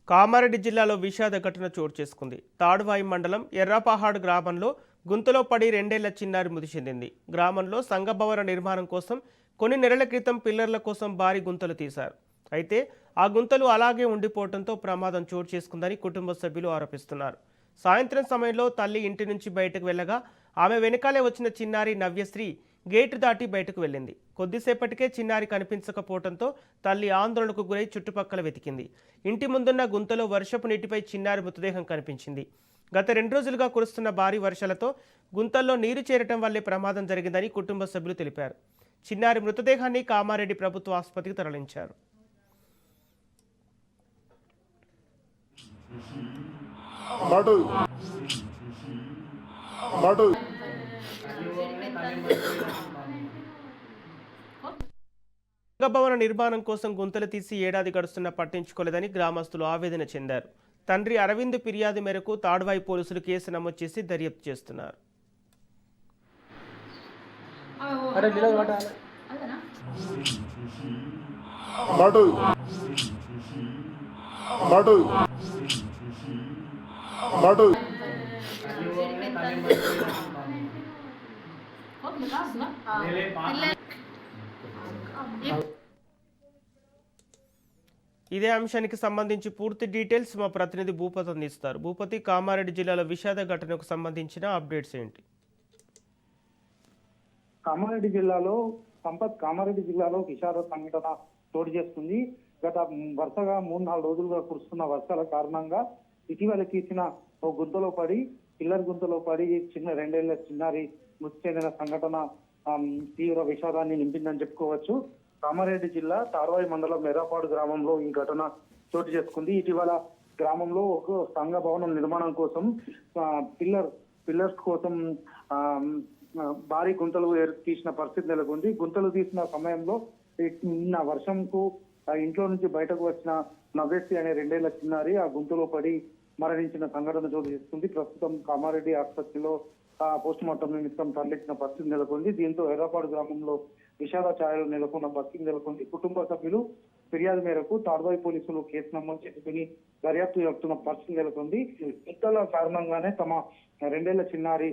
కామారెడ్డి జిల్లాలో విషాద ఘటన చోటు చేసుకుంది. తాడువాయి మండలం ఎర్రాపహాడ్ గ్రామంలో గుంతలో పడి 2 ఏళ్ల చిన్నారి మృతి చెందింది. గ్రామంలో సంఘ భవన నిర్మాణం కోసం కొన్ని నెలల క్రితం పిల్లర్ల కోసం భారీ గుంతలు తీశారు. అయితే ఆ గుంతలు అలాగే ఉండిపోవడంతో ప్రమాదం చోటు చేసుకుందని కుటుంబ సభ్యులు ఆరోపిస్తున్నారు. సాయంత్రం సమయంలో తల్లి ఇంటి నుంచి బయటకు వెళ్ళగా ఆమె వెనకాలే వచ్చిన చిన్నారి నవ్యశ్రీ గేటు దాటి బయటకు వెళ్ళింది. కొద్దిసేపటికే చిన్నారి కనిపించకపోవడంతో తల్లి ఆందోళనకు గురై చుట్టుపక్కల వెతికింది. ఇంటి ముందున్న గుంతలో వర్షపు నీటిపై చిన్నారి మృతదేహం కనిపించింది. గత 2 రోజులుగా కురుస్తున్న భారీ వర్షాలతో గుంతల్లో నీరు చేరటం వల్లే ప్రమాదం జరిగిందని కుటుంబ సభ్యులు తెలిపారు. చిన్నారి మృతదేహాన్ని కామారెడ్డి ప్రభుత్వ ఆసుపత్రికి తరలించారు. భవన నిర్మాణం కోసం గుంతలు తీసి ఏడాది గడుస్తున్నా పట్టించుకోలేదని గ్రామస్తులు ఆవేదన చెందారు. తండ్రి అరవింద్ ఫిర్యాదు మేరకు తాడువాయి పోలీసులు కేసు నమోదు చేసి దర్యాప్తు చేస్తున్నారు. ఇదే అంశానికి సంబంధించి పూర్తి డీటెయిల్స్ మా ప్రతినిధి భూపతి అందిస్తారు. భూపతి, కామారెడ్డి జిల్లాలో విషాద ఘటనకు సంబంధించిన అప్డేట్స్ ఏంటి? కామారెడ్డి జిల్లాలో విషాద సంఘటన చోటు చేసుకుంది. గత వరుసగా 3-4 రోజులుగా కురుస్తున్న వర్షాల కారణంగా ఇటీవల తీసిన ఓ గుంతలో పడి పిల్లర్ గుంతలో పడి 2 ఏళ్ల చిన్నారి మృతి చెందిన సంఘటన తీవ్ర విషాదాన్ని నింపిందని చెప్పుకోవచ్చు. కామారెడ్డి జిల్లా తాడువాయి మండలం ఎర్రాపాడు గ్రామంలో ఈ ఘటన చోటు చేసుకుంది. ఇటీవల గ్రామంలో ఒక సంఘ భవనం నిర్మాణం కోసం పిల్లర్స్ కోసం భారీ గుంతలు తీసిన పరిస్థితి నెలకొంది. గుంతలు తీసిన సమయంలో నిన్న వర్షంకు ఇంట్లో నుంచి బయటకు వచ్చిన నవ్యశ్రీ అనే 2 ఏళ్ల చిన్నారి ఆ గుంతలో పడి మరణించిన సంఘటన చోటు చేసుకుంది. ప్రస్తుతం కామారెడ్డి ఆసుపత్రిలో పోస్ట్ మార్టం నిమిత్తం తరలించిన పరిస్థితి నెలకొంది. దీంతో ఎర్రాపాడు గ్రామంలో విషాద ఛాయలు నెలకొన్న పరిస్థితి నెలకొంది. కుటుంబ సభ్యులు ఫిర్యాదు మేరకు తాడువాయి పోలీసులు కేసు నమోదు చేసుకుని దర్యాప్తు జరుపుతున్న పరిస్థితి నెలకొంది. గుంతల కారణంగానే తమ 2 ఏళ్ల చిన్నారి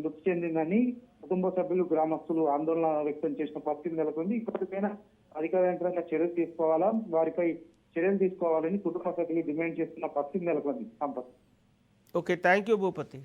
మృతి చెందిందని కుటుంబ సభ్యులు గ్రామస్తులు ఆందోళన వ్యక్తం చేసిన పరిస్థితి నెలకొంది. ఇప్పటికైనా అధికార యంత్రంగా చర్యలు తీసుకోవాలా, వారిపై చర్యలు తీసుకోవాలని కుటుంబ సభ్యులు డిమాండ్ చేస్తున్న పరిస్థితి నెలకొంది. Sampath. Okay, thank you Bhupathi.